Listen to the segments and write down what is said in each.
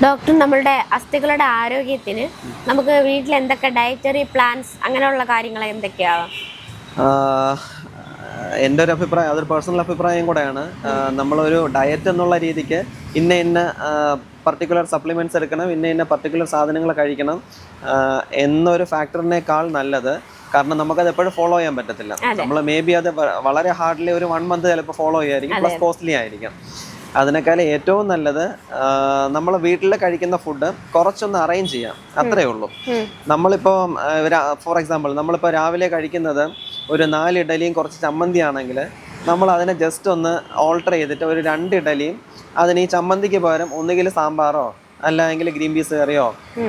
Doctor, നമ്മളുടെ അസ്ഥികളുടെ ആരോഗ്യത്തിന് നമുക്ക് വീട്ടിൽ എന്തൊക്കെ ഡയറ്ററി പ്ലാൻസ് അങ്ങനെയുള്ള കാര്യങ്ങൾ എന്തൊക്കെയാണ്? എൻ്റെ ഒരു അഭിപ്രായം, അതൊരു പേഴ്സണൽ അഭിപ്രായം കൂടെയാണ്. നമ്മളൊരു ഡയറ്റ് എന്നുള്ള രീതിക്ക് ഇന്ന പർട്ടിക്കുലർ സപ്ലിമെൻറ്റ്സ് എടുക്കണം, ഇന്ന പർട്ടിക്കുലർ സാധനങ്ങൾ കഴിക്കണം എന്നൊരു ഫാക്ടറിനേക്കാൾ നല്ലത്. കാരണം നമുക്കത് എപ്പോഴും ഫോളോ ചെയ്യാൻ പറ്റത്തില്ല. നമ്മൾ മേ ബി അത് വളരെ ഹാർഡ്ലി ഒരു 1 മന്ത് ചിലപ്പോൾ ഫോളോ ചെയ്യായിരിക്കും, പ്ലസ് കോസ്റ്റ്ലി ആയിരിക്കും. അതിനേക്കാൾ ഏറ്റവും നല്ലത് നമ്മൾ വീട്ടിൽ കഴിക്കുന്ന ഫുഡ് കുറച്ചൊന്ന് അറേഞ്ച് ചെയ്യാം, അത്രയേ ഉള്ളൂ. നമ്മളിപ്പോൾ ഫോർ എക്സാമ്പിൾ നമ്മളിപ്പോൾ രാവിലെ കഴിക്കുന്നത് ഒരു 4 ഇഡലിയും കുറച്ച് ചമ്മന്തി ആണെങ്കിൽ നമ്മൾ അതിനെ ജസ്റ്റ് ഒന്ന് ഓൾട്ടർ ചെയ്തിട്ട് ഒരു 2 ഇഡലിയും അതിന് ഈ ചമ്മന്തിക്ക് പകരം ഒന്നുകിൽ സാമ്പാറോ അല്ലെങ്കിൽ ഗ്രീൻ പീസ് കറിയോ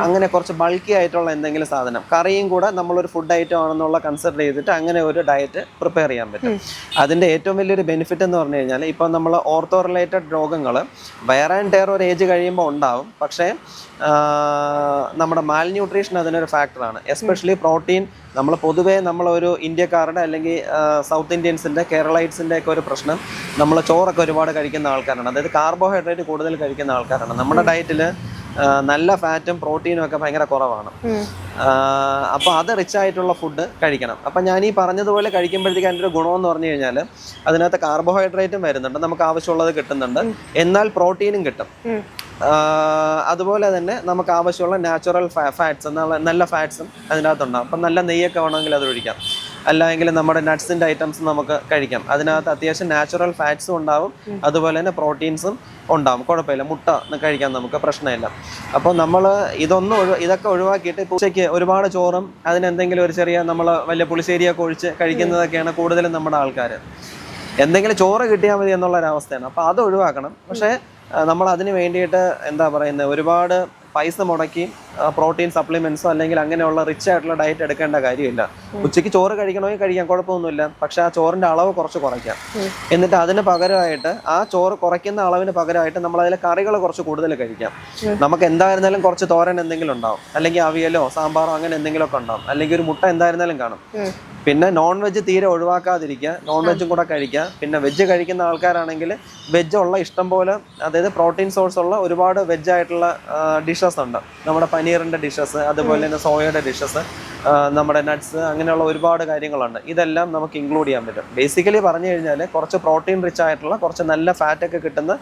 അങ്ങനെ കുറച്ച് ബൾക്കി ആയിട്ടുള്ള എന്തെങ്കിലും സാധനം, കറിയും കൂടെ നമ്മളൊരു ഫുഡ് ഐറ്റം ആണെന്നുള്ള കൺസിഡർ ചെയ്തിട്ട് അങ്ങനെ ഒരു ഡയറ്റ് പ്രിപ്പയർ ചെയ്യാൻ പറ്റും. അതിൻ്റെ ഏറ്റവും വലിയൊരു ബെനിഫിറ്റ് എന്ന് പറഞ്ഞു കഴിഞ്ഞാൽ ഇപ്പം നമ്മൾ ഓർത്തോ റിലേറ്റഡ് രോഗങ്ങൾ വെയർ ആൻഡ് ടയർ ഒരു ഏജ് കഴിയുമ്പോൾ ഉണ്ടാവും. പക്ഷേ നമ്മുടെ മാൽന്യൂട്രീഷൻ അതിനൊരു ഫാക്ടറാണ്. Especially protein. നമ്മൾ പൊതുവേ നമ്മളൊരു ഇന്ത്യക്കാരുടെ അല്ലെങ്കിൽ സൗത്ത് ഇന്ത്യൻസിൻ്റെ കേരളൈറ്റ്സിൻ്റെ ഒക്കെ ഒരു പ്രശ്നം, നമ്മൾ ചോറൊക്കെ ഒരുപാട് കഴിക്കുന്ന ആൾക്കാരാണ്. അതായത് കാർബോഹൈഡ്രേറ്റ് കൂടുതൽ കഴിക്കുന്ന ആൾക്കാരാണ്. നമ്മുടെ ഡയറ്റിൽ നല്ല ഫാറ്റും പ്രോട്ടീനും ഒക്കെ ഭയങ്കര കുറവാണ്. അപ്പോൾ അത് റിച്ച് ആയിട്ടുള്ള ഫുഡ് കഴിക്കണം. അപ്പം ഞാൻ ഈ പറഞ്ഞതുപോലെ കഴിക്കുമ്പോഴത്തേക്ക് അതിൻ്റെ ഒരു ഗുണമെന്ന് പറഞ്ഞു കഴിഞ്ഞാൽ അതിനകത്ത് കാർബോഹൈഡ്രേറ്റും വരുന്നുണ്ട്, നമുക്ക് ആവശ്യമുള്ളത് കിട്ടുന്നുണ്ട്, എന്നാൽ പ്രോട്ടീനും കിട്ടും. അതുപോലെ തന്നെ നമുക്ക് ആവശ്യമുള്ള നാച്ചുറൽ ഫാറ്റ്സ്, നല്ല ഫാറ്റ്സും അതിനകത്തുണ്ടാകും. അപ്പം നല്ല നെയ്യൊക്കെ വേണമെങ്കിൽ അത് ഒഴിക്കാം, അല്ലെങ്കിൽ നമ്മുടെ നട്ട്സിൻ്റെ ഐറ്റംസ് നമുക്ക് കഴിക്കാം. അതിനകത്ത് അത്യാവശ്യം നാച്ചുറൽ ഫാറ്റ്സും ഉണ്ടാവും, അതുപോലെ തന്നെ പ്രോട്ടീൻസും ഉണ്ടാവും. കുഴപ്പമില്ല, മുട്ട കഴിക്കാം, നമുക്ക് പ്രശ്നമില്ല. അപ്പോൾ നമ്മൾ ഇതൊക്കെ ഒഴിവാക്കിയിട്ട് ഉച്ചയ്ക്ക് ഒരുപാട് ചോറും അതിനെന്തെങ്കിലും ഒരു ചെറിയ നമ്മൾ വലിയ പുളിശ്ശേരിയൊക്കെ ഒഴിച്ച് കഴിക്കുന്നതൊക്കെയാണ് കൂടുതലും നമ്മുടെ ആൾക്കാർ. എന്തെങ്കിലും ചോറ് കിട്ടിയാൽ മതി എന്നുള്ളൊരവസ്ഥയാണ്. അപ്പോൾ അത് ഒഴിവാക്കണം. പക്ഷേ നമ്മൾ അതിന് വേണ്ടിയിട്ട് എന്താ പറയുന്നത്, ഒരുപാട് പൈസ മുടക്കി പ്രോട്ടീൻ സപ്ലിമെൻറ്റ്സോ അല്ലെങ്കിൽ അങ്ങനെയുള്ള റിച്ച് ആയിട്ടുള്ള ഡയറ്റ് എടുക്കേണ്ട കാര്യമില്ല. ഉച്ചയ്ക്ക് ചോറ് കഴിക്കണമെങ്കിൽ കഴിക്കാം, കുഴപ്പമൊന്നുമില്ല. പക്ഷേ ആ ചോറിൻ്റെ അളവ് കുറച്ച് കുറയ്ക്കാം. എന്നിട്ട് അതിന് പകരമായിട്ട് ആ ചോറ് കുറയ്ക്കുന്ന അളവിന് പകരമായിട്ട് നമ്മൾ അതിലെ കറികൾ കുറച്ച് കൂടുതൽ കഴിക്കാം. നമുക്ക് എന്തായിരുന്നാലും കുറച്ച് തോരൻ എന്തെങ്കിലും ഉണ്ടാവും, അല്ലെങ്കിൽ അവിയലോ സാമ്പാറോ അങ്ങനെ എന്തെങ്കിലുമൊക്കെ ഉണ്ടാവും, അല്ലെങ്കിൽ ഒരു മുട്ട എന്തായിരുന്നാലും കാണും. പിന്നെ നോൺ വെജ് തീരെ ഒഴിവാക്കാതിരിക്കുക, നോൺ വെജും കൂടെ കഴിക്കുക. പിന്നെ വെജ് കഴിക്കുന്ന ആൾക്കാരാണെങ്കിൽ വെജുള്ള ഇഷ്ടം പോലെ, അതായത് പ്രോട്ടീൻ സോഴ്സ് ഉള്ള ഒരുപാട് വെജായിട്ടുള്ള ഡിഷസ് ഉണ്ട്. നമ്മുടെ പനീറിൻ്റെ ഡിഷസ്, അതുപോലെ തന്നെ സോയയുടെ ഡിഷസ്, നമ്മുടെ നട്ട്സ്, അങ്ങനെയുള്ള ഒരുപാട് കാര്യങ്ങളുണ്ട്. ഇതെല്ലാം നമുക്ക് ഇൻക്ലൂഡ് ചെയ്യാൻ പറ്റും. ബേസിക്കലി പറഞ്ഞു കഴിഞ്ഞാൽ കുറച്ച് പ്രോട്ടീൻ റിച്ച് ആയിട്ടുള്ള കുറച്ച് നല്ല ഫാറ്റൊക്കെ കിട്ടുന്ന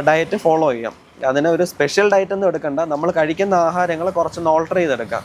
ഡയറ്റ് ഫോളോ ചെയ്യാം. അതിന് ഒരു സ്പെഷ്യൽ ഡയറ്റ് ഒന്നും എടുക്കണ്ട, നമ്മൾ കഴിക്കുന്ന ആഹാരങ്ങൾ കുറച്ചൊന്ന് ഓൾട്ടർ ചെയ്തെടുക്കാം.